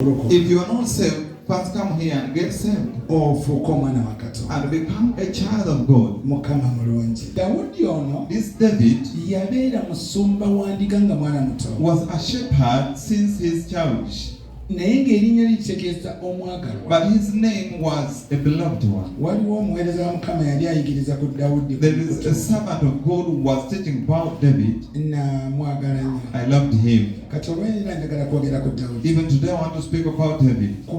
If you are not saved, first come here and get saved. And become a child of God. This David was a shepherd since his childhood. But his name was a beloved one. There is a servant of God who was teaching about David. I loved him. Even today I want to speak about David. You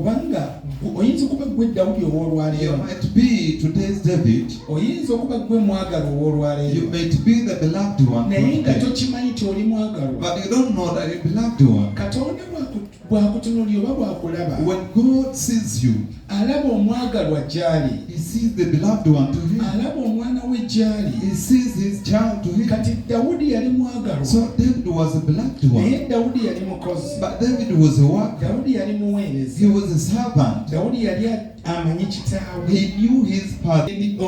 might be today's David. You might be the beloved one. But you don't know that you're beloved one. When God sees you, He sees the beloved one to him. He sees his child to him. So David was a beloved one. But David was a worker. He was a servant. He knew his part. He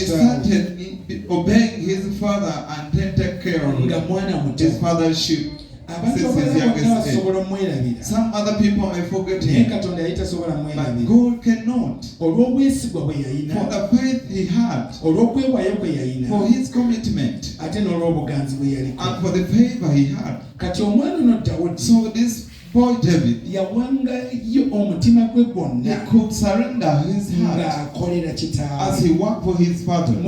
started obeying his father and then take care of his father's sheep. Since his youngest age. Some other people may forget him, but God cannot. For the faith he had, for his commitment, and for the favor he had. So this boy David, he could surrender his heart as he worked for his father. In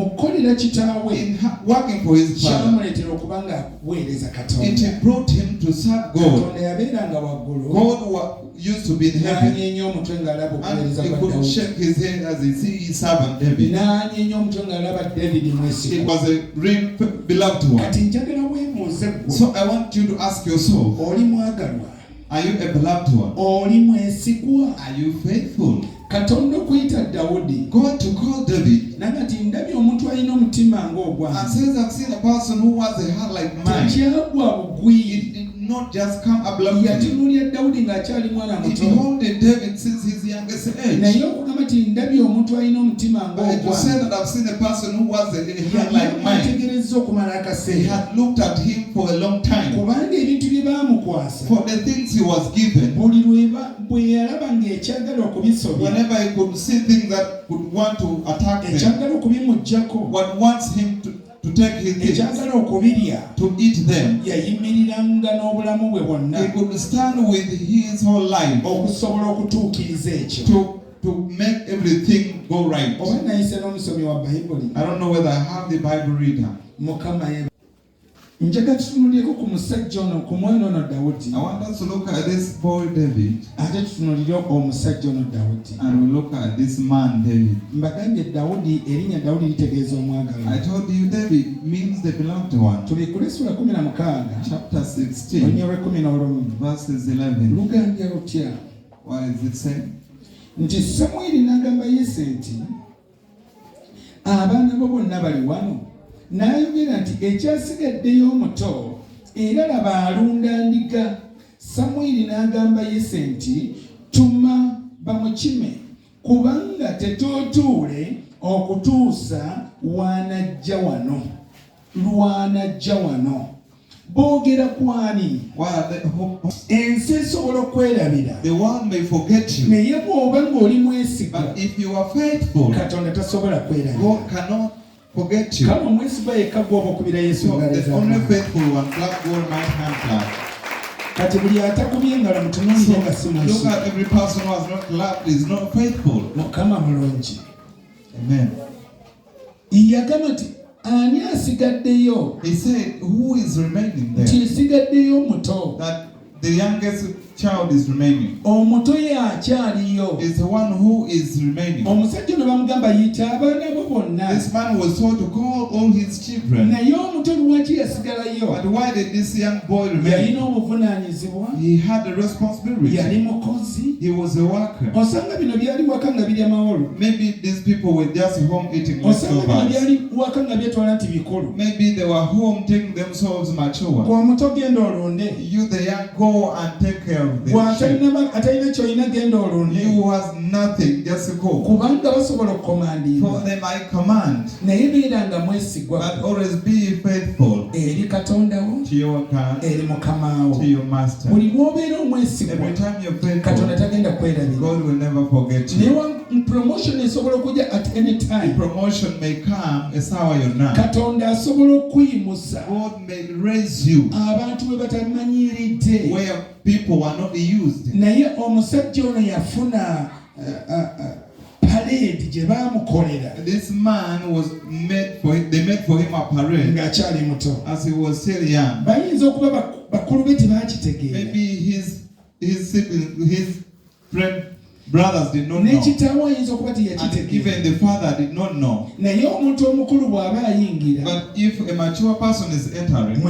working for his father, it brought him to serve God. God used to be in heaven, and he could shake his head as he sees his servant David. It was a real beloved one. So I want you to ask yourself, are you a beloved one? Are you faithful? God to call David and says, I've seen a person who has a heart like mine. It did not just come abruptly. It beholded David since his youngest age. But to say that I've seen a person who has a heart like mine, he had looked at him for a long time. For the things he was given, whenever he could see things that could want to attack him, what wants him to take his things, to eat them, he could stand with his whole life to make everything go right. I don't know whether I have the Bible reader. I want us to look at this boy David, and we look at this man David. I told you David means the beloved one. Chapter 16, verses 11. What does it say? Nti Samwiri n'agamba Yese nti abaana bo bonna bali wano, n'ayogera nti ekyasigaddeyo omuto era laba alunda ndiga. Samwiri n'agamba Yese nti tuma bamukime, kubanga tetootuule okutuusa lwanajja wano. Boogera kwani? Ensi esobola okwerabira. The world may forget you. Naye bw'obanga oli mwesigwa, but if you are faithful, Katonda tasobola kwerabira. God cannot forget you. Kama mwesigwa yekka gw'oba okubira Yesu ngalo. The only faithful one, clap God might hand clap. Kati buli atakubye engalo mutunuulire nga si mwesigwa. Look at every person who has not clapped is not faithful. Mukama mulungi. Amen. Yagamba nti ani asigaddeyo? He said, who is remaining there? Kisigaddeyo muto. That the youngest child is remaining. Omuto y'akyaliyo. Is the one who is remaining. Omusajja ne bamugamba yita abaana bo bonna. This man was told to call all his children. Naye omuto lwaki yasigalayo? But why did this young boy remain? Yalina obuvunaanyizibwa. He had a responsibility. Yali mukozi. He was a worker. Osanga bino byali waka nga birya mawolo. Maybe these people were just home eating leftovers. Osanga bino byali waka nga byetwala nti bikulu. Maybe they were home taking themselves mature. Omuto genda olonde. You the young go and take care of them. Atalina kyolina genda olonde. You has nothing, just go. Kubanga basobola okukomandinga. For them I command. Naye beeranga mwesigwa. But always be faithful. Eri Katonda wo. to your God, eri mukamaawo. to your master. Buli lw'obeera omwesigwa, Every time you're Katonda faithful, tagenda kwerabira. God will never forget Naye you. promotion esobola okujja at any The time. promotion may come as how you're now. Katonda asobola okuyimusa God may raise you abantu bwe batamanyiridde. where people were not used. Naye omusajja ono yafuna parade gye baamukolera This man was made for him, they made for him a parade ng'akyali muto. as he was still young. Bayinza okuba bakulu be tebakitegeera. Maybe his siblings, his brothers did not know. N'ekitaawo ayinza okuba And teyakitegeera. even the father did not know. Naye omuntu omukulu bw'aba ayingira, But if a mature person is entering,